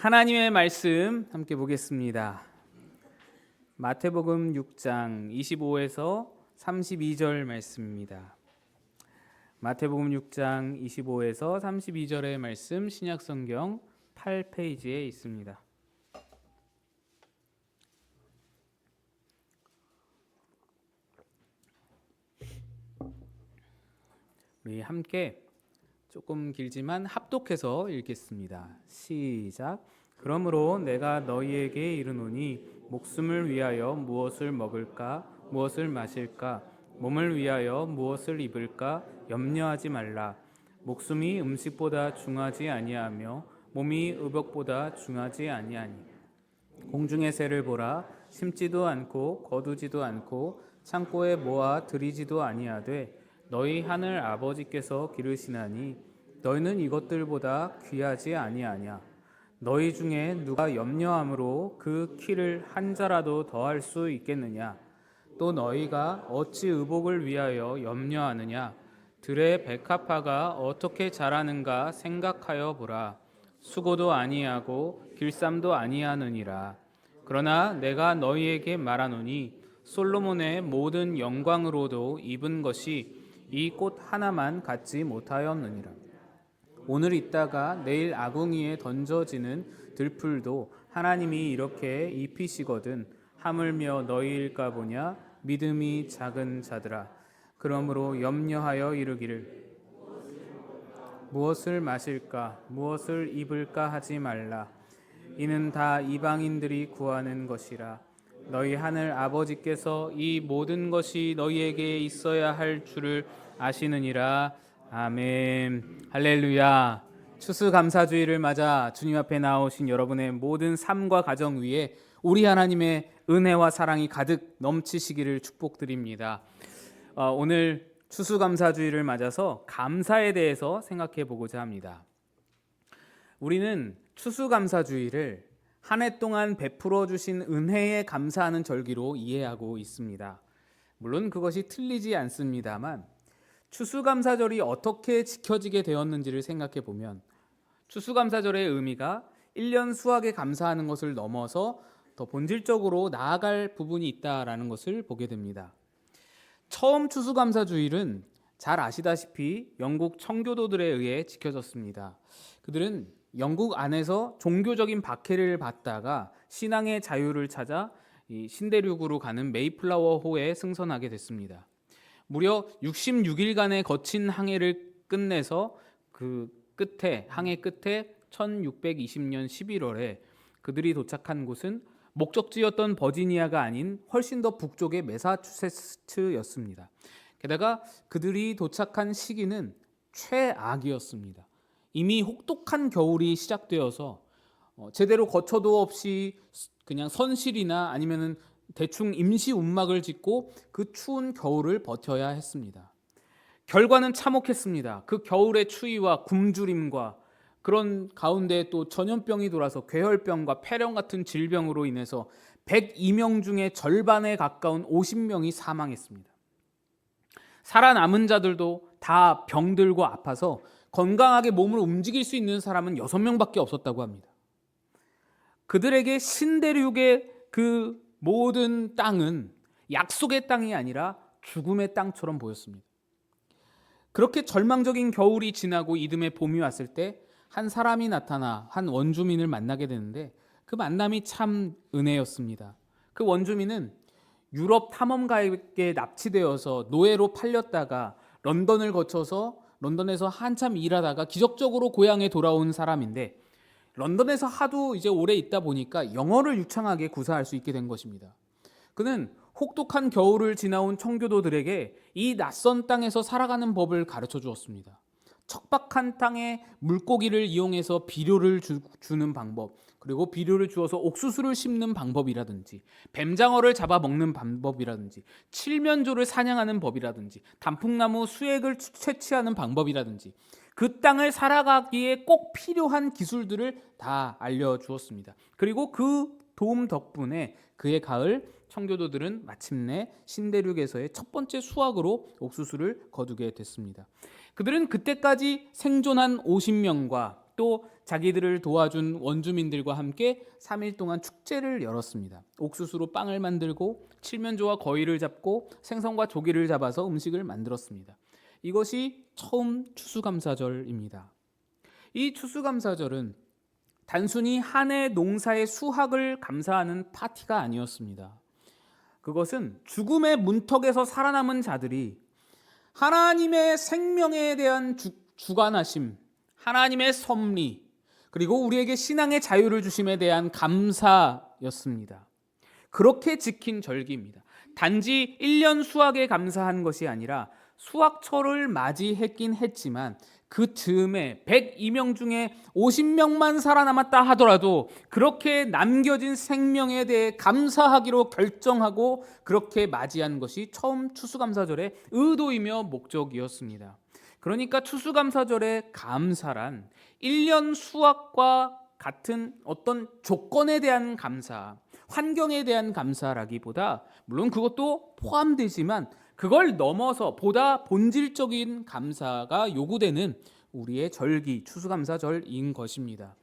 하나님의 말씀 함께 보겠습니다. 마태복음 6장 25에서 32절 말씀입니다. 마태복음 6장 25에서 32절의 말씀 신약성경 8페이지에 있습니다. 우리 함께 조금 길지만 합독해서 읽겠습니다. 시작. 그러므로 내가 너희에게 이르노니 목숨을 위하여 무엇을 먹을까 무엇을 마실까 몸을 위하여 무엇을 입을까 염려하지 말라. 목숨이 음식보다 중하지 아니하며 몸이 의복보다 중하지 아니하니. 공중의 새를 보라. 심지도 않고 거두지도 않고 창고에 모아 들이지도 아니하되 너희 하늘 아버지께서 기르시나니 너희는 이것들보다 귀하지 아니하냐. 너희 중에 누가 염려함으로 그 키를 한 자라도 더할 수 있겠느냐. 또 너희가 어찌 의복을 위하여 염려하느냐. 들의 백합화가 어떻게 자라는가 생각하여 보라. 수고도 아니하고 길쌈도 아니하느니라. 그러나 내가 너희에게 말하노니 솔로몬의 모든 영광으로도 입은 것이 이 꽃 하나만 갖지 못하였느니라. 오늘 있다가 내일 아궁이에 던져지는 들풀도 하나님이 이렇게 입히시거든 하물며 너희일까 보냐. 믿음이 작은 자들아. 그러므로 염려하여 이르기를 무엇을 마실까 무엇을 입을까 하지 말라. 이는 다 이방인들이 구하는 것이라. 너희 하늘 아버지께서 이 모든 것이 너희에게 있어야 할 줄을 아시느니라. 아멘. 할렐루야. 추수감사주의를 맞아 주님 앞에 나오신 여러분의 모든 삶과 가정 위에 우리 하나님의 은혜와 사랑이 가득 넘치시기를 축복드립니다. 오늘 추수감사주의를 맞아서 감사에 대해서 생각해 보고자 합니다. 우리는 추수감사주의를 한 해 동안 베풀어 주신 은혜에 감사하는 절기로 이해하고 있습니다. 물론 그것이 틀리지 않습니다만 추수감사절이 어떻게 지켜지게 되었는지를 생각해 보면 추수감사절의 의미가 1년 수확에 감사하는 것을 넘어서 더 본질적으로 나아갈 부분이 있다라는 것을 보게 됩니다. 처음 추수감사주일은 잘 아시다시피 영국 청교도들에 의해 지켜졌습니다. 그들은 영국 안에서 종교적인 박해를 받다가 신앙의 자유를 찾아 신대륙으로 가는 메이플라워호에 승선하게 됐습니다. 무려 66일간의 거친 항해를 끝내서 그 끝에 항해 끝에 1620년 11월에 그들이 도착한 곳은 목적지였던 버지니아가 아닌 훨씬 더 북쪽의 매사추세츠였습니다. 게다가 그들이 도착한 시기는 최악이었습니다. 이미 혹독한 겨울이 시작되어서 제대로 거처도 없이 그냥 선실이나 아니면은 대충 임시 움막을 짓고 그 추운 겨울을 버텨야 했습니다. 결과는 참혹했습니다. 그 겨울의 추위와 굶주림과 그런 가운데 또 전염병이 돌아서 괴혈병과 폐렴 같은 질병으로 인해서 102명 중에 절반에 가까운 50명이 사망했습니다. 살아남은 자들도 다 병들고 아파서 건강하게 몸을 움직일 수 있는 사람은 6명밖에 없었다고 합니다. 그들에게 신대륙의 그 모든 땅은 약속의 땅이 아니라 죽음의 땅처럼 보였습니다. 그렇게 절망적인 겨울이 지나고 이듬해 봄이 왔을 때 한 사람이 나타나 한 원주민을 만나게 되는데 그 만남이 참 은혜였습니다. 그 원주민은 유럽 탐험가에게 납치되어서 노예로 팔렸다가 런던을 거쳐서 런던에서 한참 일하다가 기적적으로 고향에 돌아온 사람인데 런던에서 하도 이제 오래 있다 보니까 영어를 유창하게 구사할 수 있게 된 것입니다. 그는 혹독한 겨울을 지나온 청교도들에게 이 낯선 땅에서 살아가는 법을 가르쳐 주었습니다. 척박한 땅에 물고기를 이용해서 비료를 주는 방법, 그리고 비료를 주어서 옥수수를 심는 방법이라든지 뱀장어를 잡아먹는 방법이라든지 칠면조를 사냥하는 법이라든지 단풍나무 수액을 채취하는 방법이라든지 그 땅을 살아가기에 꼭 필요한 기술들을 다 알려주었습니다. 그리고 그 도움 덕분에 그해 가을 청교도들은 마침내 신대륙에서의 첫 번째 수확으로 옥수수를 거두게 됐습니다. 그들은 그때까지 생존한 50명과 또 신학도 자기들을 도와준 원주민들과 함께 3일 동안 축제를 열었습니다. 옥수수로 빵을 만들고 칠면조와 거위를 잡고 생선과 조기를 잡아서 음식을 만들었습니다. 이것이 처음 추수감사절입니다. 이 추수감사절은 단순히 한 해 농사의 수확을 감사하는 파티가 아니었습니다. 그것은 죽음의 문턱에서 살아남은 자들이 하나님의 생명에 대한 주관하심, 하나님의 섭리, 그리고 우리에게 신앙의 자유를 주심에 대한 감사였습니다. 그렇게 지킨 절기입니다. 단지 1년 수확에 감사한 것이 아니라 수확철을 맞이했긴 했지만 그 즈음에 102명 중에 50명만 살아남았다 하더라도 그렇게 남겨진 생명에 대해 감사하기로 결정하고 그렇게 맞이한 것이 처음 추수감사절의 의도이며 목적이었습니다. 그러니까 추수감사절의 감사란 1년 수확과 같은 어떤 조건에 대한 감사, 환경에 대한 감사라기보다 물론 그것도 포함되지만 그걸 넘어서 보다 본질적인 감사가 요구되는 우리의 절기, 추수감사절인 것입니다.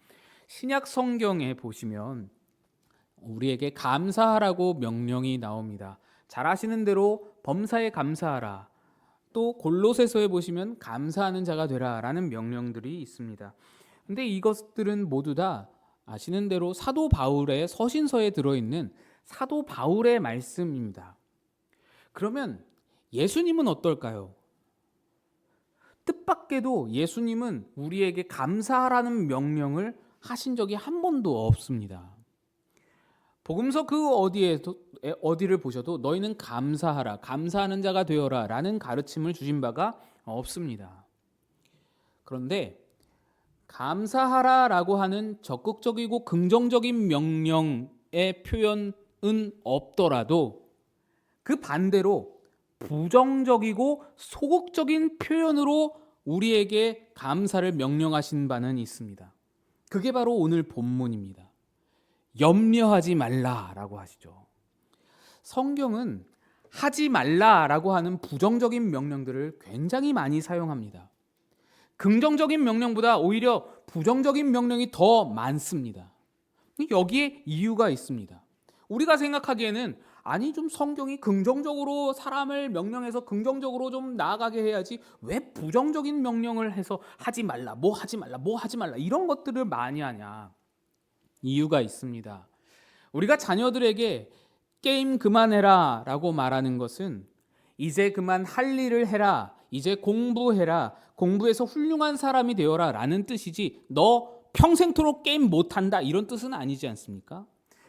신약 성경에 보시면 우리에게 감사하라고 명령이 나옵니다. 잘 아시는 대로 범사에 감사하라. 또 골로새서에 보시면 감사하는 자가 되라 라는 명령들이 있습니다. 근데 이것들은 모두 다 아시는 대로 사도 바울의 서신서에 들어있는 사도 바울의 말씀입니다. 그러면 예수님은 어떨까요? 뜻밖에도 예수님은 우리에게 감사하라는 명령을 하신 적이 한 번도 없습니다. 복음서 그 어디를 보셔도 너희는 감사하라, 감사하는 자가 되어라 라는 가르침을 주신 바가 없습니다. 그런데 감사하라 라고 하는 적극적이고 긍정적인 명령의 표현은 없더라도 그 반대로 부정적이고 소극적인 표현으로 우리에게 감사를 명령하신 바는 있습니다. 그게 바로 오늘 본문입니다. 염려하지 말라라고 하시죠. 성경은 하지 말라라고 하는 부정적인 명령들을 굉장히 많이 사용합니다. 긍정적인 명령보다 오히려 부정적인 명령이 더 많습니다. 여기에 이유가 있습니다. 우리가 생각하기에는 아니 좀 성경이 긍정적으로 사람을 명령해서 긍정적으로 좀 나아가게 해야지 왜 부정적인 명령을 해서 하지 말라, 뭐 하지 말라, 뭐 하지 말라 이런 것들을 많이 하냐. 이유가 있습니다. 우리가 자녀들에게 게임 그만해라 라고 말하는 것은 이제 그만 할 일을 해라, 이제 공부해라, 공부해서 훌륭한 사람이 되어라 라는 뜻이지 너 평생토록 게임 못한다 이런 뜻은 아니지 않습니까?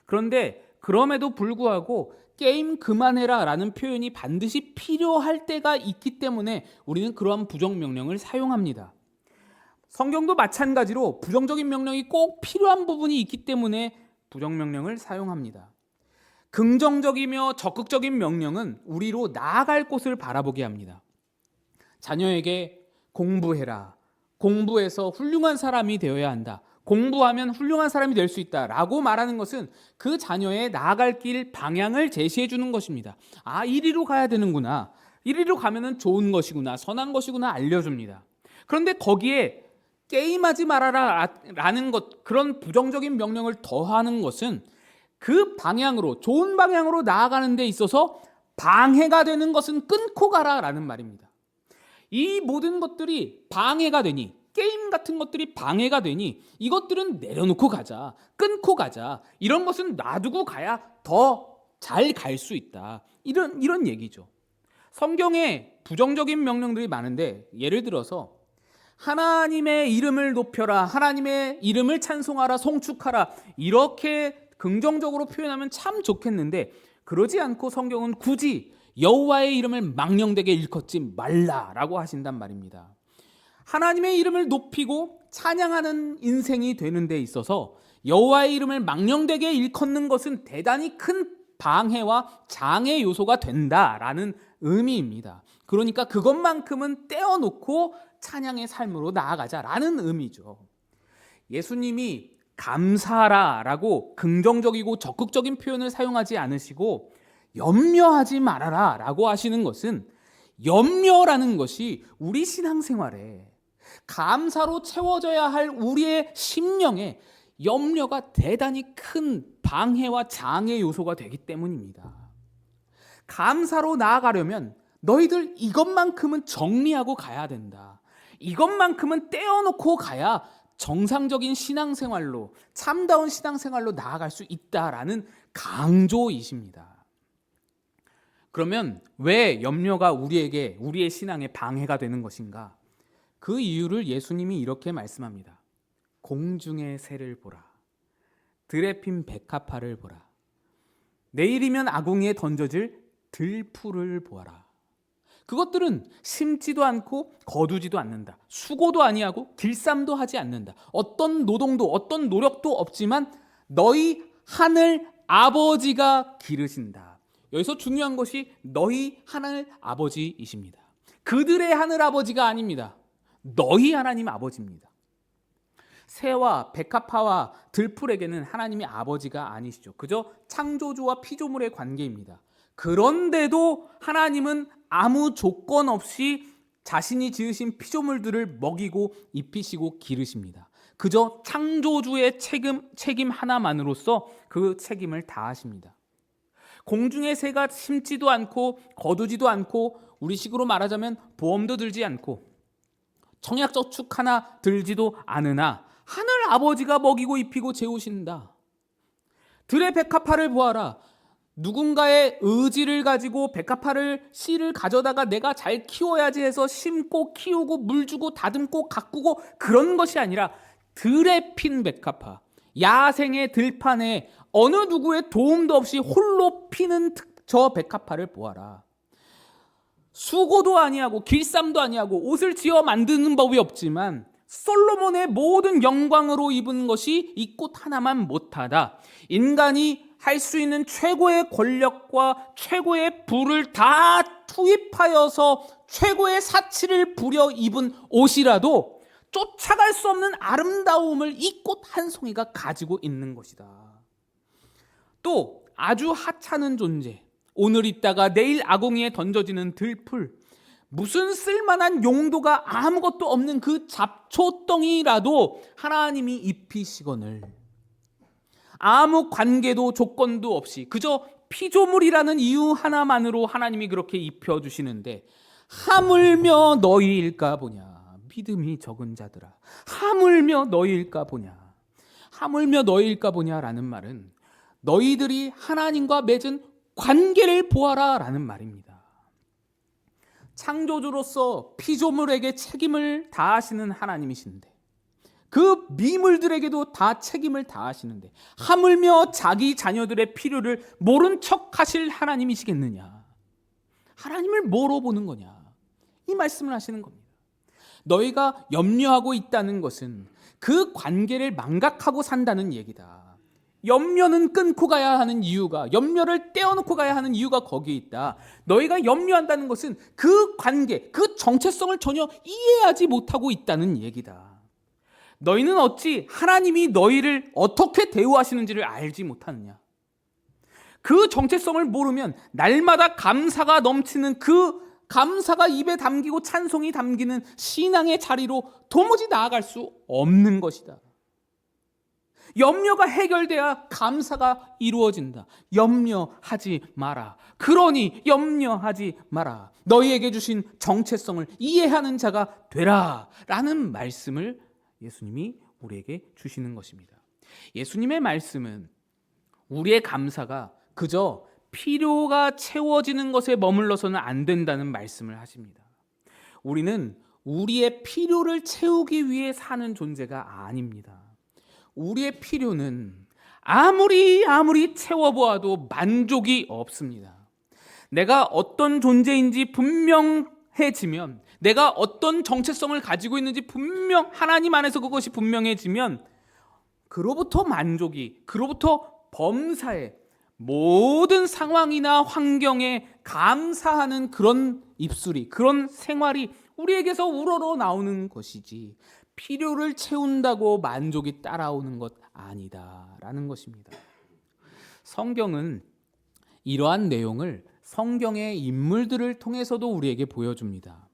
그런데 그럼에도 불구하고 게임 그만해라 라는 표현이 반드시 필요할 때가 있기 때문에 우리는 그러한 부정명령을 사용합니다. 성경도 마찬가지로 부정적인 명령이 꼭 필요한 부분이 있기 때문에 부정명령을 사용합니다. 긍정적이며 적극적인 명령은 우리로 나아갈 곳을 바라보게 합니다. 자녀에게 공부해라, 공부해서 훌륭한 사람이 되어야 한다, 공부하면 훌륭한 사람이 될 수 있다 라고 말하는 것은 그 자녀의 나아갈 길 방향을 제시해 주는 것입니다. 아, 이리로 가야 되는구나, 이리로 가면 좋은 것이구나, 선한 것이구나 알려줍니다. 그런데 거기에 게임하지 말아라 라는 것, 그런 부정적인 명령을 더하는 것은 그 방향으로, 좋은 방향으로 나아가는 데 있어서 방해가 되는 것은 끊고 가라 라는 말입니다. 이 모든 것들이 방해가 되니, 게임 같은 것들이 방해가 되니 이것들은 내려놓고 가자, 끊고 가자, 이런 것은 놔두고 가야 더 잘 갈 수 있다, 이런 얘기죠. 성경에 부정적인 명령들이 많은데 예를 들어서 하나님의 이름을 높여라, 하나님의 이름을 찬송하라, 송축하라 이렇게 긍정적으로 표현하면 참 좋겠는데 그러지 않고 성경은 굳이 여호와의 이름을 망령되게 일컫지 말라라고 하신단 말입니다. 하나님의 이름을 높이고 찬양하는 인생이 되는 데 있어서 여호와의 이름을 망령되게 일컫는 것은 대단히 큰 방해와 장애 요소가 된다라는 의미입니다. 그러니까 그것만큼은 떼어놓고 찬양의 삶으로 나아가자라는 의미죠. 예수님이 감사하라라고 긍정적이고 적극적인 표현을 사용하지 않으시고 염려하지 말아라라고 하시는 것은 염려라는 것이 우리 신앙생활에 감사로 채워져야 할 우리의 심령에 염려가 대단히 큰 방해와 장애 요소가 되기 때문입니다. 감사로 나아가려면 너희들 이것만큼은 정리하고 가야 된다. 이것만큼은 떼어놓고 가야 정상적인 신앙생활로, 참다운 신앙생활로 나아갈 수 있다라는 강조이십니다. 그러면 왜 염려가 우리의 신앙에 방해가 되는 것인가? 그 이유를 예수님이 이렇게 말씀합니다. 공중의 새를 보라. 들에 핀 백합화를 보라. 내일이면 아궁이에 던져질 들풀을 보아라. 그것들은 심지도 않고 거두지도 않는다. 수고도 아니하고 길쌈도 하지 않는다. 어떤 노동도 어떤 노력도 없지만 너희 하늘 아버지가 기르신다. 여기서 중요한 것이 너희 하늘 아버지이십니다. 그들의 하늘 아버지가 아닙니다. 너희 하나님 아버지입니다. 새와 백합화와 들풀에게는 하나님이 아버지가 아니시죠. 그저 창조주와 피조물의 관계입니다. 그런데도 하나님은 아무 조건 없이 자신이 지으신 피조물들을 먹이고 입히시고 기르십니다. 그저 창조주의 책임 하나만으로서 그 책임을 다하십니다. 공중의 새가 심지도 않고 거두지도 않고 우리식으로 말하자면 보험도 들지 않고 청약저축 하나 들지도 않으나 하늘 아버지가 먹이고 입히고 재우신다. 들의 백합화를 보아라. 누군가의 의지를 가지고 백합화를 씨를 가져다가 내가 잘 키워야지 해서 심고 키우고 물 주고 다듬고 가꾸고 그런 것이 아니라 들에 핀 백합화, 야생의 들판에 어느 누구의 도움도 없이 홀로 피는 저 백합화를 보아라. 수고도 아니하고 길쌈도 아니하고 옷을 지어 만드는 법이 없지만 솔로몬의 모든 영광으로 입은 것이 이 꽃 하나만 못하다. 인간이 할 수 있는 최고의 권력과 최고의 부를 다 투입하여서 최고의 사치를 부려 입은 옷이라도 쫓아갈 수 없는 아름다움을 이 꽃 한 송이가 가지고 있는 것이다. 또 아주 하찮은 존재, 오늘 있다가 내일 아궁이에 던져지는 들풀, 무슨 쓸만한 용도가 아무것도 없는 그 잡초덩이라도 하나님이 입히시거늘 아무 관계도 조건도 없이 그저 피조물이라는 이유 하나만으로 하나님이 그렇게 입혀주시는데 하물며 너희일까 보냐. 믿음이 적은 자들아, 하물며 너희일까 보냐. 하물며 너희일까 보냐라는 말은 너희들이 하나님과 맺은 관계를 보아라 라는 말입니다. 창조주로서 피조물에게 책임을 다하시는 하나님이신데 그 미물들에게도 다 책임을 다하시는데 하물며 자기 자녀들의 필요를 모른 척 하실 하나님이시겠느냐. 하나님을 뭐로 보는 거냐. 이 말씀을 하시는 겁니다. 너희가 염려하고 있다는 것은 그 관계를 망각하고 산다는 얘기다. 염려는 끊고 가야 하는 이유가, 염려를 떼어놓고 가야 하는 이유가 거기에 있다. 너희가 염려한다는 것은 그 관계, 그 정체성을 전혀 이해하지 못하고 있다는 얘기다. 너희는 어찌 하나님이 너희를 어떻게 대우하시는지를 알지 못하느냐. 그 정체성을 모르면 날마다 감사가 넘치는 그 감사가 입에 담기고 찬송이 담기는 신앙의 자리로 도무지 나아갈 수 없는 것이다. 염려가 해결돼야 감사가 이루어진다. 염려하지 마라. 그러니 염려하지 마라. 너희에게 주신 정체성을 이해하는 자가 되라 라는 말씀을 예수님이 우리에게 주시는 것입니다. 예수님의 말씀은 우리의 감사가 그저 필요가 채워지는 것에 머물러서는 안 된다는 말씀을 하십니다. 우리는 우리의 필요를 채우기 위해 사는 존재가 아닙니다. 우리의 필요는 아무리 채워보아도 만족이 없습니다. 내가 어떤 존재인지 분명해지면, 내가 어떤 정체성을 가지고 있는지 하나님 안에서 그것이 분명해지면 그로부터 만족이, 그로부터 범사에 모든 상황이나 환경에 감사하는 그런 입술이, 그런 생활이 우리에게서 우러러 나오는 것이지 필요를 채운다고 만족이 따라오는 것 아니다라는 것입니다. 성경은 이러한 내용을 성경의 인물들을 통해서도 우리에게 보여줍니다.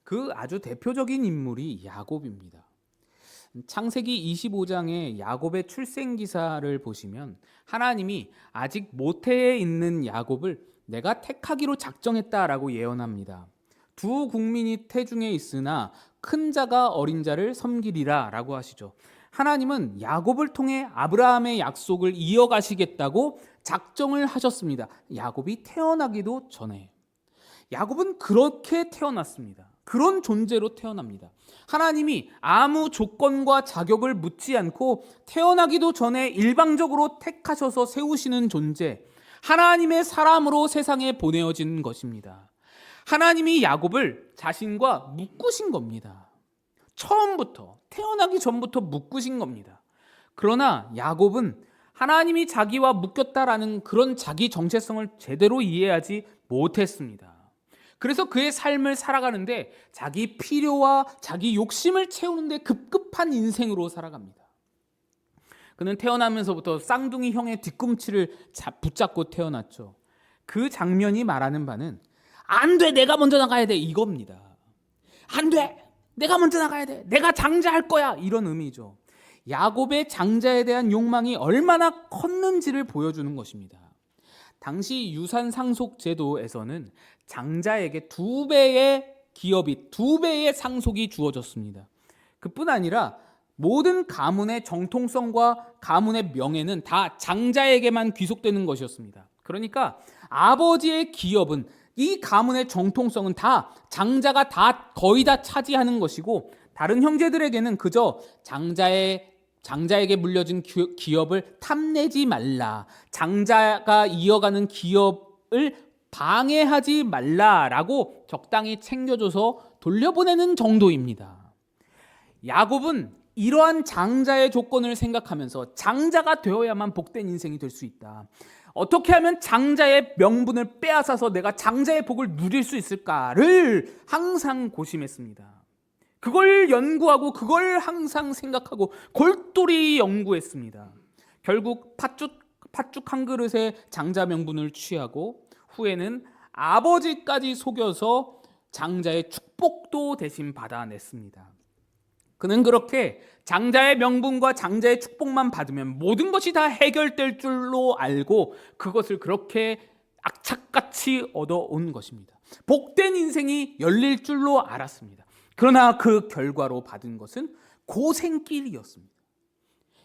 그 아주 대표적인 인물이 야곱입니다. 창세기 25장의 야곱의 출생 기사를 보시면 하나님이 아직 모태에 있는 야곱을 내가 택하기로 작정했다라고 예언합니다. 두 국민이 태중에 있으나 큰 자가 어린 자를 섬기리라 라고 하시죠. 하나님은 야곱을 통해 아브라함의 약속을 이어가시겠다고 작정을 하셨습니다. 야곱이 태어나기도 전에. 야곱은 그렇게 태어났습니다. 그런 존재로 태어납니다. 하나님이 아무 조건과 자격을 묻지 않고 태어나기도 전에 일방적으로 택하셔서 세우시는 존재, 하나님의 사람으로 세상에 보내어진 것입니다. 하나님이 야곱을 자신과 묶으신 겁니다. 처음부터, 태어나기 전부터 묶으신 겁니다. 그러나 야곱은 하나님이 자기와 묶였다라는 그런 자기 정체성을 제대로 이해하지 못했습니다. 그래서 그의 삶을 살아가는데 자기 필요와 자기 욕심을 채우는데 급급한 인생으로 살아갑니다. 그는 태어나면서부터 쌍둥이 형의 뒤꿈치를 붙잡고 태어났죠. 그 장면이 말하는 바는 안 돼, 내가 먼저 나가야 돼, 이겁니다. 안 돼, 내가 먼저 나가야 돼, 내가 장자할 거야, 이런 의미죠. 야곱의 장자에 대한 욕망이 얼마나 컸는지를 보여주는 것입니다. 당시 유산 상속 제도에서는 장자에게 2배의 기업이, 2배의 상속이 주어졌습니다. 그뿐 아니라 모든 가문의 정통성과 가문의 명예는 다 장자에게만 귀속되는 것이었습니다. 그러니까 아버지의 기업은, 이 가문의 정통성은 다 장자가 다 거의 다 차지하는 것이고, 다른 형제들에게는 그저 장자에게 물려진 기업을 탐내지 말라, 장자가 이어가는 기업을 방해하지 말라라고 적당히 챙겨줘서 돌려보내는 정도입니다. 야곱은 이러한 장자의 조건을 생각하면서 장자가 되어야만 복된 인생이 될 수 있다. 어떻게 하면 장자의 명분을 빼앗아서 내가 장자의 복을 누릴 수 있을까를 항상 고심했습니다. 그걸 연구하고 그걸 항상 생각하고 골똘히 연구했습니다. 결국 팥죽 한 그릇에 장자 명분을 취하고 후에는 아버지까지 속여서 장자의 축복도 대신 받아냈습니다. 그는 그렇게 장자의 명분과 장자의 축복만 받으면 모든 것이 다 해결될 줄로 알고 그것을 그렇게 악착같이 얻어온 것입니다. 복된 인생이 열릴 줄로 알았습니다. 그러나 그 결과로 받은 것은 고생길이었습니다.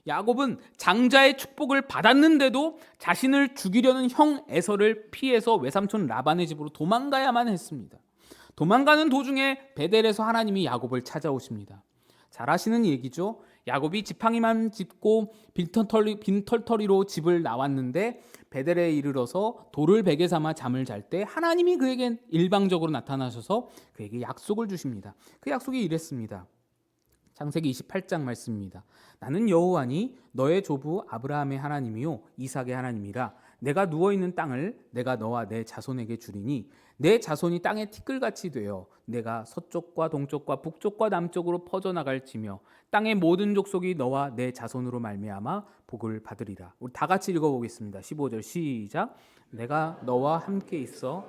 야곱은 장자의 축복을 받았는데도 자신을 죽이려는 형 에서를 피해서 외삼촌 라반의 집으로 도망가야만 했습니다. 도망가는 도중에 베델에서 하나님이 야곱을 찾아오십니다. 잘 아시는 얘기죠. 야곱이 지팡이만 짚고 빈털터리로 집을 나왔는데 베델에 이르러서 돌을 베개 삼아 잠을 잘 때 하나님이 그에게 일방적으로 나타나셔서 그에게 약속을 주십니다. 그 약속이 이랬습니다. 창세기 28장 말씀입니다. 나는 여호와니 너의 조부 아브라함의 하나님이요 이삭의 하나님이라. 내가 누워있는 땅을 내가 너와 내 자손에게 주리니 내 자손이 땅의 티끌같이 되어 내가 서쪽과 동쪽과 북쪽과 남쪽으로 퍼져나갈지며 땅의 모든 족속이 너와 내 자손으로 말미암아 복을 받으리라. 우리 다 같이 읽어보겠습니다. 15절 시작. 내가 너와 함께 있어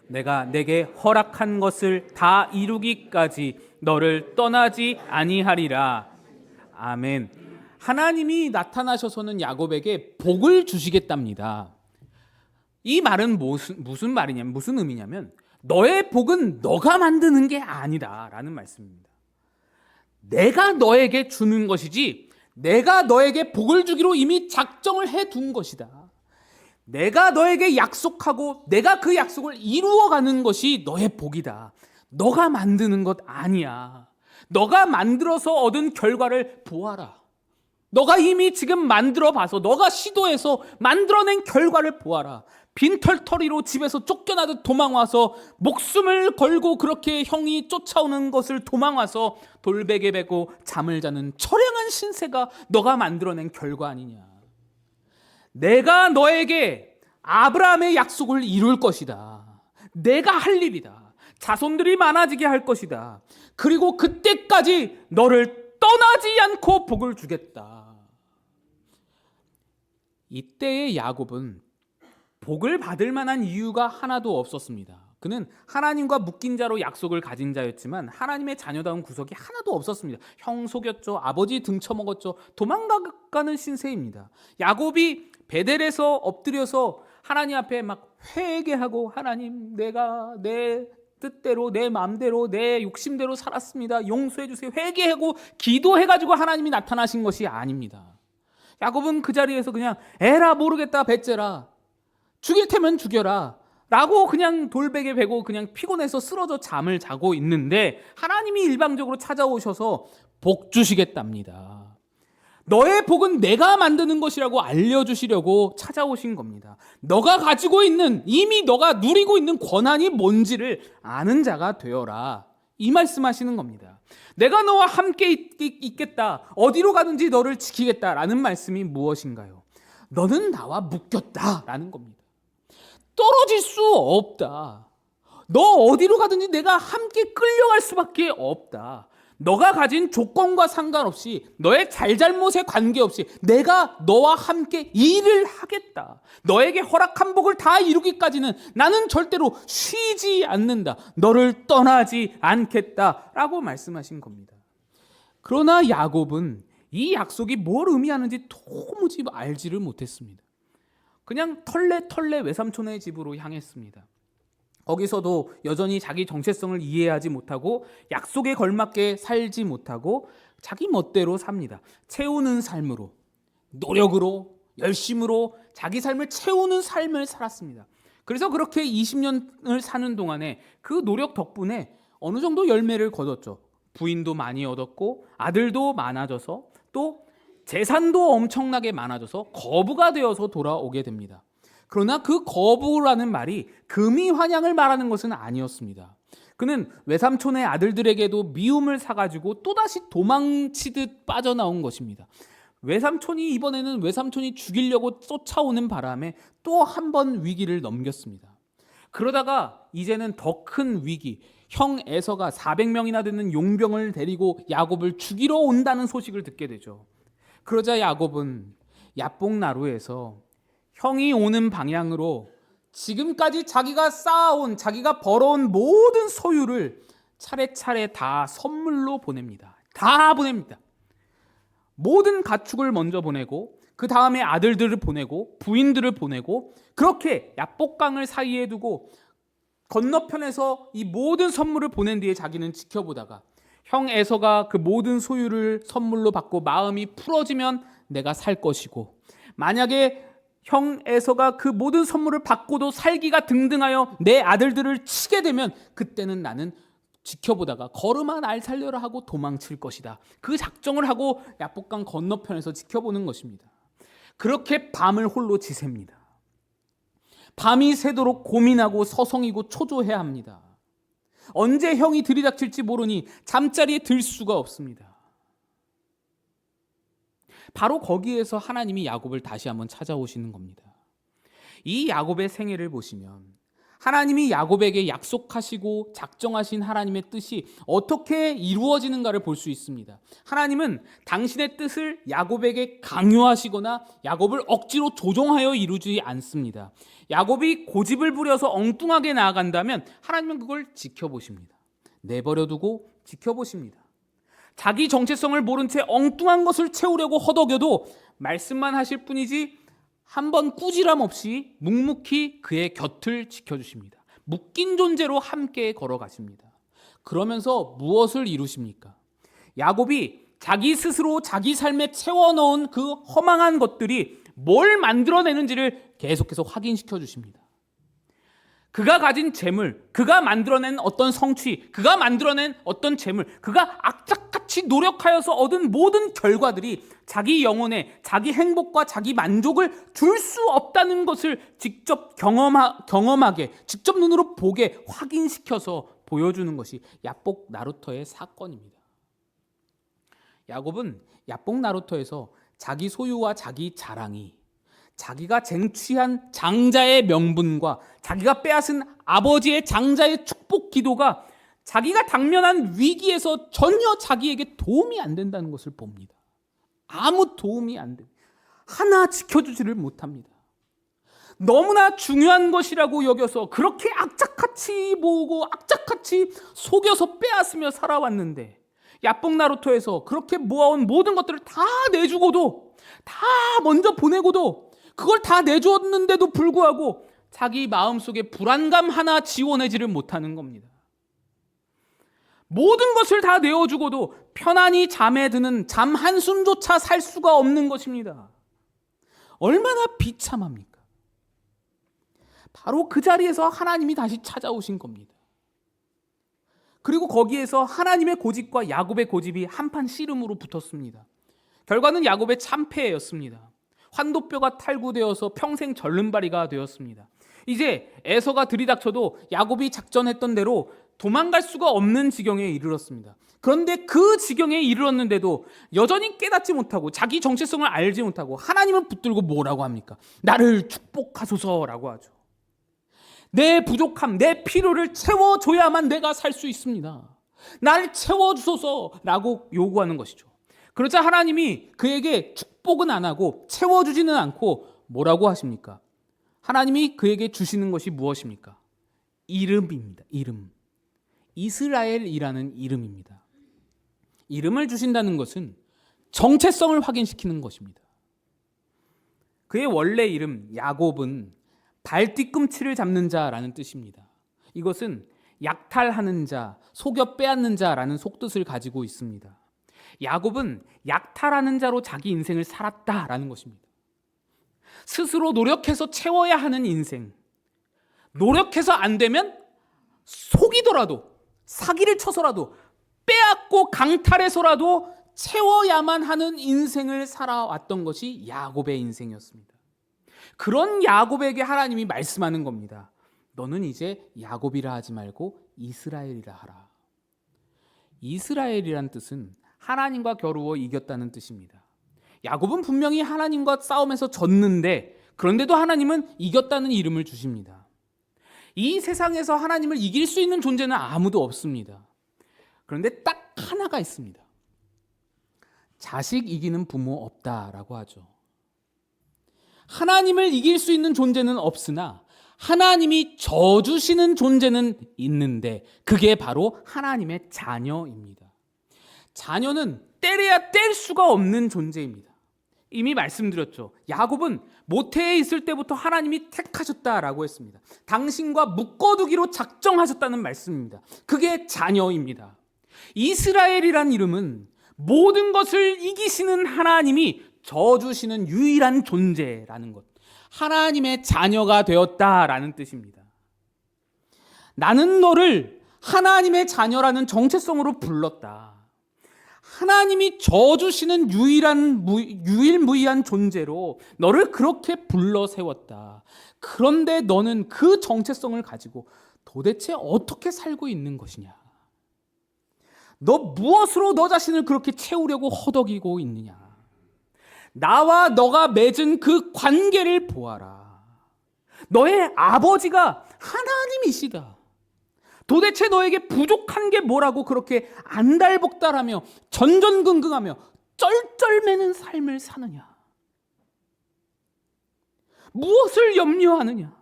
내가 내게 허락한 것을 다 이루기까지 너를 떠나지 아니하리라. 아멘. 하나님이 나타나셔서는 야곱에게 복을 주시겠답니다. 이 말은 무슨 말이냐면, 무슨 의미냐면 너의 복은 너가 만드는 게 아니다 라는 말씀입니다. 내가 너에게 주는 것이지 내가 너에게 복을 주기로 이미 작정을 해둔 것이다. 내가 너에게 약속하고 내가 그 약속을 이루어가는 것이 너의 복이다. 너가 만드는 것 아니야. 너가 만들어서 얻은 결과를 보아라. 너가 이미 지금 만들어 봐서 너가 시도해서 만들어낸 결과를 보아라. 빈털터리로 집에서 쫓겨나듯 도망와서 목숨을 걸고 그렇게 형이 쫓아오는 것을 도망와서 돌베개 베고 잠을 자는 처량한 신세가 너가 만들어낸 결과 아니냐. 내가 너에게 아브라함의 약속을 이룰 것이다. 내가 할 일이다. 자손들이 많아지게 할 것이다. 그리고 그때까지 너를 떠나지 않고 복을 주겠다. 이때의 야곱은 복을 받을 만한 이유가 하나도 없었습니다. 그는 하나님과 묶인 자로 약속을 가진 자였지만 하나님의 자녀다운 구석이 하나도 없었습니다. 형 속였죠. 아버지 등쳐먹었죠. 도망가는 신세입니다. 야곱이 베델에서 엎드려서 하나님 앞에 막 회개하고, 하나님, 내가 내 뜻대로, 내 마음대로, 내 욕심대로 살았습니다. 용서해 주세요. 회개하고 기도해가지고 하나님이 나타나신 것이 아닙니다. 야곱은 그 자리에서 그냥 에라 모르겠다 배째라, 죽일 테면 죽여라 라고 그냥 돌베개 베고 그냥 피곤해서 쓰러져 잠을 자고 있는데 하나님이 일방적으로 찾아오셔서 복 주시겠답니다. 너의 복은 내가 만드는 것이라고 알려주시려고 찾아오신 겁니다. 너가 가지고 있는, 이미 너가 누리고 있는 권한이 뭔지를 아는 자가 되어라, 이 말씀하시는 겁니다. 내가 너와 함께 있겠다, 어디로 가든지 너를 지키겠다라는 말씀이 무엇인가요? 너는 나와 묶였다라는 겁니다. 떨어질 수 없다. 너 어디로 가든지 내가 함께 끌려갈 수밖에 없다. 너가 가진 조건과 상관없이, 너의 잘잘못에 관계없이 내가 너와 함께 일을 하겠다. 너에게 허락한 복을 다 이루기까지는 나는 절대로 쉬지 않는다. 너를 떠나지 않겠다라고 말씀하신 겁니다. 그러나 야곱은 이 약속이 뭘 의미하는지 도무지 알지를 못했습니다. 그냥 털레 외삼촌의 집으로 향했습니다. 거기서도 여전히 자기 정체성을 이해하지 못하고 약속에 걸맞게 살지 못하고 자기 멋대로 삽니다. 채우는 삶으로, 노력으로, 열심으로 자기 삶을 채우는 삶을 살았습니다. 그래서 그렇게 20년을 사는 동안에 그 노력 덕분에 어느 정도 열매를 거뒀죠. 부인도 많이 얻었고 아들도 많아져서 또 재산도 엄청나게 많아져서 거부가 되어서 돌아오게 됩니다. 그러나 그 거부라는 말이 금이 환향을 말하는 것은 아니었습니다. 그는 외삼촌의 아들들에게도 미움을 사가지고 또다시 도망치듯 빠져나온 것입니다. 외삼촌이 이번에는 외삼촌이 죽이려고 쫓아오는 바람에 또 한 번 위기를 넘겼습니다. 그러다가 이제는 더 큰 위기, 형 에서가 400명이나 되는 용병을 데리고 야곱을 죽이러 온다는 소식을 듣게 되죠. 그러자 야곱은 야복나루에서 형이 오는 방향으로 지금까지 자기가 쌓아온, 자기가 벌어온 모든 소유를 차례차례 다 선물로 보냅니다. 다 보냅니다. 모든 가축을 먼저 보내고 그 다음에 아들들을 보내고 부인들을 보내고 그렇게 야복강을 사이에 두고 건너편에서 이 모든 선물을 보낸 뒤에 자기는 지켜보다가 형 에서가 그 모든 소유를 선물로 받고 마음이 풀어지면 내가 살 것이고, 만약에 형 에서가 그 모든 선물을 받고도 살기가 등등하여 내 아들들을 치게 되면 그때는 나는 지켜보다가 걸음아 날 살려라 하고 도망칠 것이다. 그 작정을 하고 야복강 건너편에서 지켜보는 것입니다. 그렇게 밤을 홀로 지셉니다. 밤이 새도록 고민하고 서성이고 초조해야 합니다. 언제 형이 들이닥칠지 모르니 잠자리에 들 수가 없습니다. 바로 거기에서 하나님이 야곱을 다시 한번 찾아오시는 겁니다. 이 야곱의 생애를 보시면 하나님이 야곱에게 약속하시고 작정하신 하나님의 뜻이 어떻게 이루어지는가를 볼 수 있습니다. 하나님은 당신의 뜻을 야곱에게 강요하시거나 야곱을 억지로 조종하여 이루지 않습니다. 야곱이 고집을 부려서 엉뚱하게 나아간다면 하나님은 그걸 지켜보십니다. 내버려두고 지켜보십니다. 자기 정체성을 모른 채 엉뚱한 것을 채우려고 허덕여도 말씀만 하실 뿐이지 한 번 꾸지람 없이 묵묵히 그의 곁을 지켜주십니다. 묶인 존재로 함께 걸어가십니다. 그러면서 무엇을 이루십니까? 야곱이 자기 스스로 자기 삶에 채워넣은 그 허망한 것들이 뭘 만들어내는지를 계속해서 확인시켜 주십니다. 그가 가진 재물, 그가 만들어낸 어떤 성취, 그가 만들어낸 어떤 재물, 그가 악착같이 노력하여서 얻은 모든 결과들이 자기 영혼에 자기 행복과 자기 만족을 줄 수 없다는 것을 직접 경험하게, 직접 눈으로 보게 확인시켜서 보여주는 것이 야복 나루터의 사건입니다. 야곱은 야복 나루터에서 자기 소유와 자기 자랑이, 자기가 쟁취한 장자의 명분과 자기가 빼앗은 아버지의 장자의 축복 기도가 자기가 당면한 위기에서 전혀 자기에게 도움이 안 된다는 것을 봅니다. 아무 도움이 안 됩니다. 하나 지켜주지를 못합니다. 너무나 중요한 것이라고 여겨서 그렇게 악착같이 모으고 악착같이 속여서 빼앗으며 살아왔는데, 야뽕나루토에서 그렇게 모아온 모든 것들을 다 내주고도, 다 먼저 보내고도, 그걸 다 내줬는데도 불구하고 자기 마음속에 불안감 하나 지워내지를 못하는 겁니다. 모든 것을 다 내어주고도 편안히 잠에 드는 잠 한숨조차 살 수가 없는 것입니다. 얼마나 비참합니까? 바로 그 자리에서 하나님이 다시 찾아오신 겁니다. 그리고 거기에서 하나님의 고집과 야곱의 고집이 한판 씨름으로 붙었습니다. 결과는 야곱의 참패였습니다. 환도뼈가 탈구되어서 평생 절름발이가 되었습니다. 이제 에서가 들이닥쳐도 야곱이 작전했던 대로 도망갈 수가 없는 지경에 이르렀습니다. 그런데 그 지경에 이르렀는데도 여전히 깨닫지 못하고 자기 정체성을 알지 못하고 하나님을 붙들고 뭐라고 합니까? 나를 축복하소서라고 하죠. 내 부족함, 내 필요를 채워줘야만 내가 살 수 있습니다. 날 채워주소서라고 요구하는 것이죠. 그러자 하나님이 그에게 축복은 안 하고 채워주지는 않고 뭐라고 하십니까? 하나님이 그에게 주시는 것이 무엇입니까? 이름입니다. 이름. 이스라엘이라는 이름입니다. 이름을 주신다는 것은 정체성을 확인시키는 것입니다. 그의 원래 이름 야곱은 발뒤꿈치를 잡는 자라는 뜻입니다. 이것은 약탈하는 자, 속여 빼앗는 자라는 속뜻을 가지고 있습니다. 야곱은 약탈하는 자로 자기 인생을 살았다라는 것입니다. 스스로 노력해서 채워야 하는 인생, 노력해서 안 되면 속이더라도 사기를 쳐서라도 빼앗고 강탈해서라도 채워야만 하는 인생을 살아왔던 것이 야곱의 인생이었습니다. 그런 야곱에게 하나님이 말씀하는 겁니다. 너는 이제 야곱이라 하지 말고 이스라엘이라 하라. 이스라엘이란 뜻은 하나님과 겨루어 이겼다는 뜻입니다. 야곱은 분명히 하나님과 싸움에서 졌는데, 그런데도 하나님은 이겼다는 이름을 주십니다. 이 세상에서 하나님을 이길 수 있는 존재는 아무도 없습니다. 그런데 딱 하나가 있습니다. 자식 이기는 부모 없다라고 하죠. 하나님을 이길 수 있는 존재는 없으나 하나님이 져주시는 존재는 있는데, 그게 바로 하나님의 자녀입니다. 자녀는 때려야 뗄 수가 없는 존재입니다. 이미 말씀드렸죠. 야곱은 모태에 있을 때부터 하나님이 택하셨다라고 했습니다. 당신과 묶어두기로 작정하셨다는 말씀입니다. 그게 자녀입니다. 이스라엘이란 이름은 모든 것을 이기시는 하나님이 져주시는 유일한 존재라는 것, 하나님의 자녀가 되었다라는 뜻입니다. 나는 너를 하나님의 자녀라는 정체성으로 불렀다. 하나님이 져주시는 유일무이한 존재로 너를 그렇게 불러 세웠다. 그런데 너는 그 정체성을 가지고 도대체 어떻게 살고 있는 것이냐? 너 무엇으로 너 자신을 그렇게 채우려고 허덕이고 있느냐? 나와 너가 맺은 그 관계를 보아라. 너의 아버지가 하나님이시다. 도대체 너에게 부족한 게 뭐라고 그렇게 안달복달하며 전전긍긍하며 쩔쩔매는 삶을 사느냐? 무엇을 염려하느냐?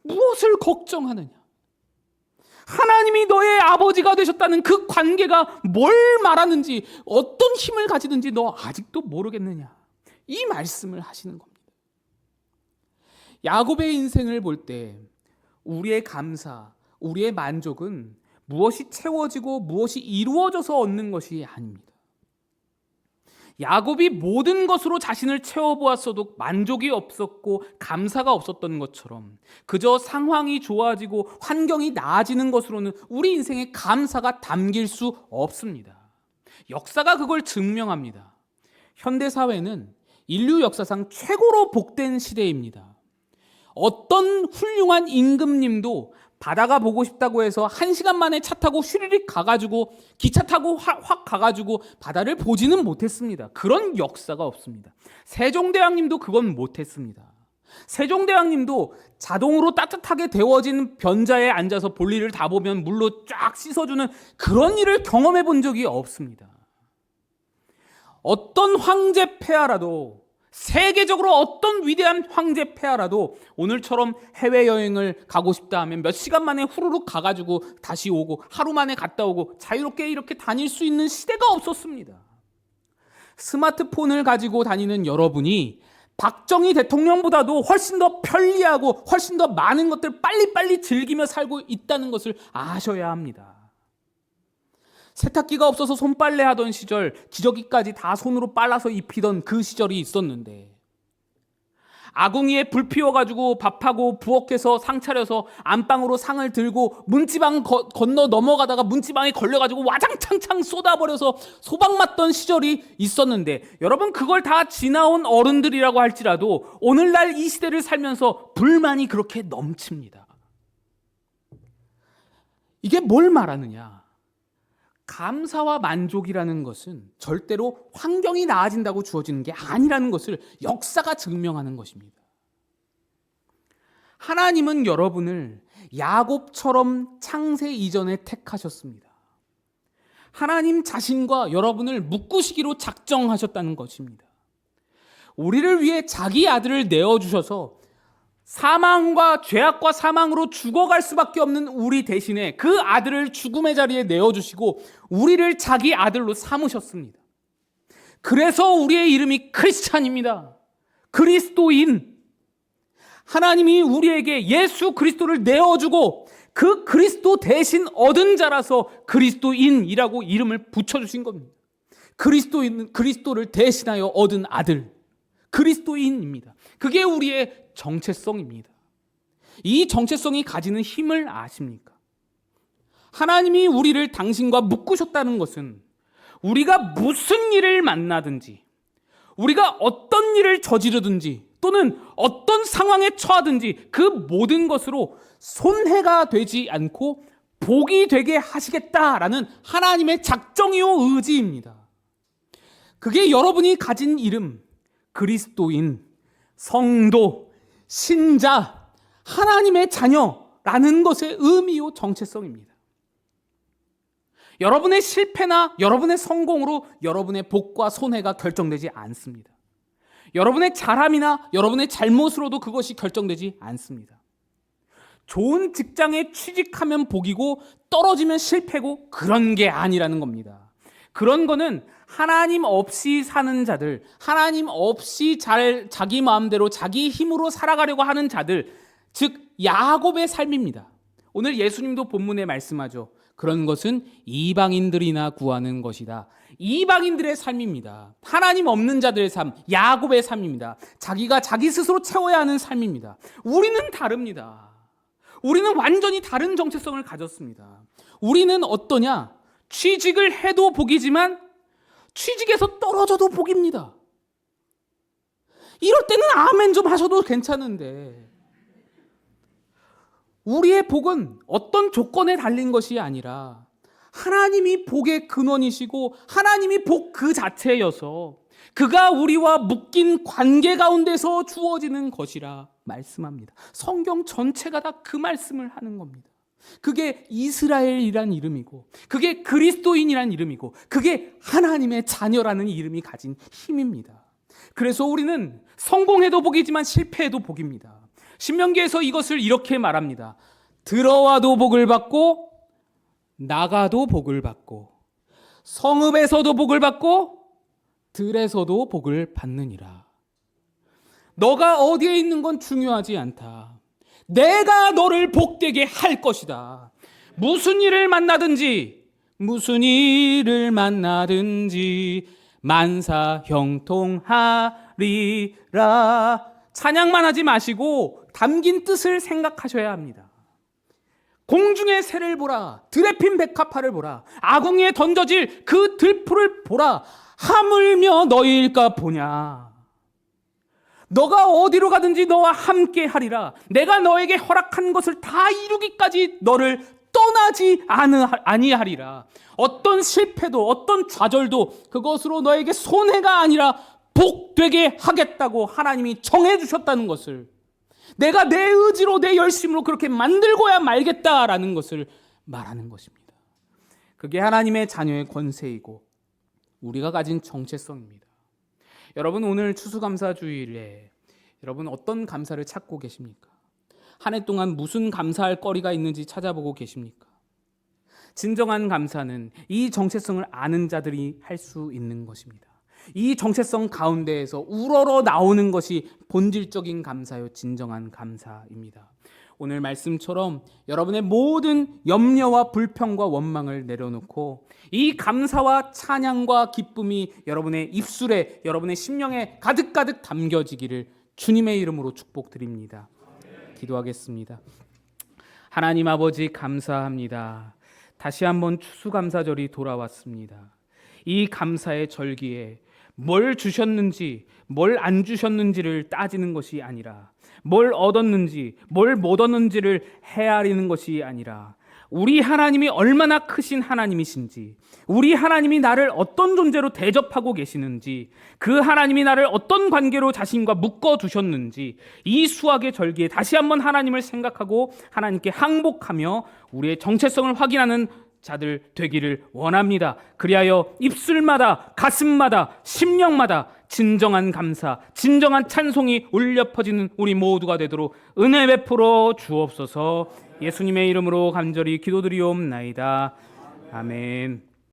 무엇을 걱정하느냐? 하나님이 너의 아버지가 되셨다는 그 관계가 뭘 말하는지, 어떤 힘을 가지는지 너 아직도 모르겠느냐? 이 말씀을 하시는 겁니다. 야곱의 인생을 볼 때 우리의 감사, 우리의 만족은 무엇이 채워지고 무엇이 이루어져서 얻는 것이 아닙니다. 야곱이 모든 것으로 자신을 채워보았어도 만족이 없었고 감사가 없었던 것처럼, 그저 상황이 좋아지고 환경이 나아지는 것으로는 우리 인생에 감사가 담길 수 없습니다. 역사가 그걸 증명합니다. 현대사회는 인류 역사상 최고로 복된 시대입니다. 어떤 훌륭한 임금님도 바다가 보고 싶다고 해서 1시간 만에 차 타고 휘리릭 가가지고 기차 타고 확 가가지고 바다를 보지는 못했습니다. 그런 역사가 없습니다. 세종대왕님도 그건 못했습니다. 세종대왕님도 자동으로 따뜻하게 데워진 변자에 앉아서 볼일을 다 보면 물로 쫙 씻어주는 그런 일을 경험해 본 적이 없습니다. 어떤 황제 폐하라도 세계적으로 어떤 위대한 황제 폐하라도 오늘처럼 해외여행을 가고 싶다 하면 몇 시간 만에 후루룩 가가지고 다시 오고 하루 만에 갔다 오고 자유롭게 이렇게 다닐 수 있는 시대가 없었습니다. 스마트폰을 가지고 다니는 여러분이 박정희 대통령보다도 훨씬 더 편리하고 훨씬 더 많은 것들 빨리빨리 즐기며 살고 있다는 것을 아셔야 합니다. 세탁기가 없어서 손빨래 하던 시절, 기저귀까지 다 손으로 빨아서 입히던 그 시절이 있었는데, 아궁이에 불 피워가지고 밥하고 부엌에서 상 차려서 안방으로 상을 들고 문지방 건너 넘어가다가 문지방에 걸려가지고 와장창창 쏟아버려서 소방 맞던 시절이 있었는데, 여러분 그걸 다 지나온 어른들이라고 할지라도 오늘날 이 시대를 살면서 불만이 그렇게 넘칩니다. 이게 뭘 말하느냐? 감사와 만족이라는 것은 절대로 환경이 나아진다고 주어지는 게 아니라는 것을 역사가 증명하는 것입니다. 하나님은 여러분을 야곱처럼 창세 이전에 택하셨습니다. 하나님 자신과 여러분을 묶으시기로 작정하셨다는 것입니다. 우리를 위해 자기 아들을 내어주셔서 사망과 죄악과 사망으로 죽어갈 수밖에 없는 우리 대신에 그 아들을 죽음의 자리에 내어주시고 우리를 자기 아들로 삼으셨습니다. 그래서 우리의 이름이 크리스찬입니다. 그리스도인. 하나님이 우리에게 예수 그리스도를 내어주고 그 그리스도 대신 얻은 자라서 그리스도인이라고 이름을 붙여주신 겁니다. 그리스도를 대신하여 얻은 아들, 그리스도인입니다. 그게 우리의 정체성입니다. 이 정체성이 가지는 힘을 아십니까? 하나님이 우리를 당신과 묶으셨다는 것은 우리가 무슨 일을 만나든지, 우리가 어떤 일을 저지르든지, 또는 어떤 상황에 처하든지 그 모든 것으로 손해가 되지 않고 복이 되게 하시겠다라는 하나님의 작정이요 의지입니다. 그게 여러분이 가진 이름, 그리스도인, 성도, 신자, 하나님의 자녀라는 것의 의미요 정체성입니다. 여러분의 실패나 여러분의 성공으로 여러분의 복과 손해가 결정되지 않습니다. 여러분의 잘함이나 여러분의 잘못으로도 그것이 결정되지 않습니다. 좋은 직장에 취직하면 복이고 떨어지면 실패고 그런 게 아니라는 겁니다. 그런 거는 하나님 없이 사는 자들, 하나님 없이 자기 마음대로 자기 힘으로 살아가려고 하는 자들, 즉 야곱의 삶입니다. 오늘 예수님도 본문에 말씀하죠. 그런 것은 이방인들이나 구하는 것이다. 이방인들의 삶입니다. 하나님 없는 자들의 삶, 야곱의 삶입니다. 자기가 자기 스스로 채워야 하는 삶입니다. 우리는 다릅니다. 우리는 완전히 다른 정체성을 가졌습니다. 우리는 어떠냐? 취직을 해도 복이지만 취직에서 떨어져도 복입니다. 이럴 때는 아멘 좀 하셔도 괜찮은데, 우리의 복은 어떤 조건에 달린 것이 아니라 하나님이 복의 근원이시고 하나님이 복 그 자체여서 그가 우리와 묶인 관계 가운데서 주어지는 것이라 말씀합니다. 성경 전체가 다 그 말씀을 하는 겁니다. 그게 이스라엘이란 이름이고, 그게 그리스도인이란 이름이고, 그게 하나님의 자녀라는 이름이 가진 힘입니다. 그래서 우리는 성공해도 복이지만 실패해도 복입니다. 신명기에서 이것을 이렇게 말합니다. 들어와도 복을 받고 나가도 복을 받고 성읍에서도 복을 받고 들에서도 복을 받느니라. 너가 어디에 있는 건 중요하지 않다. 내가 너를 복되게 할 것이다. 무슨 일을 만나든지 만사 형통하리라. 찬양만 하지 마시고 담긴 뜻을 생각하셔야 합니다. 공중의 새를 보라, 들에 핀 백합화를 보라, 아궁이에 던져질 그 들풀을 보라. 하물며 너희일까 보냐. 너가 어디로 가든지 너와 함께 하리라. 내가 너에게 허락한 것을 다 이루기까지 너를 떠나지 아니하리라. 어떤 실패도 어떤 좌절도 그것으로 너에게 손해가 아니라 복되게 하겠다고 하나님이 정해주셨다는 것을, 내가 내 의지로 내 열심으로 그렇게 만들고야 말겠다라는 것을 말하는 것입니다. 그게 하나님의 자녀의 권세이고 우리가 가진 정체성입니다. 여러분 오늘 추수감사주일에 여러분 어떤 감사를 찾고 계십니까? 한 해 동안 무슨 감사할 거리가 있는지 찾아보고 계십니까? 진정한 감사는 이 정체성을 아는 자들이 할 수 있는 것입니다. 이 정체성 가운데에서 우러러 나오는 것이 본질적인 감사요, 진정한 감사입니다. 오늘 말씀처럼 여러분의 모든 염려와 불평과 원망을 내려놓고 이 감사와 찬양과 기쁨이 여러분의 입술에, 여러분의 심령에 가득가득 담겨지기를 주님의 이름으로 축복드립니다. 기도하겠습니다. 하나님 아버지 감사합니다. 다시 한번 추수감사절이 돌아왔습니다. 이 감사의 절기에 뭘 주셨는지, 뭘 안 주셨는지를 따지는 것이 아니라, 뭘 얻었는지, 뭘 못 얻는지를 헤아리는 것이 아니라, 우리 하나님이 얼마나 크신 하나님이신지, 우리 하나님이 나를 어떤 존재로 대접하고 계시는지, 그 하나님이 나를 어떤 관계로 자신과 묶어두셨는지, 이 수학의 절기에 다시 한번 하나님을 생각하고 하나님께 항복하며 우리의 정체성을 확인하는 자들 되기를 원합니다. 그리하여 입술마다, 가슴마다, 심령마다 진정한 감사, 진정한 찬송이 울려 퍼지는 우리 모두가 되도록 은혜 베풀어 주옵소서. 예수님의 이름으로 간절히 기도드리옵나이다. 아멘.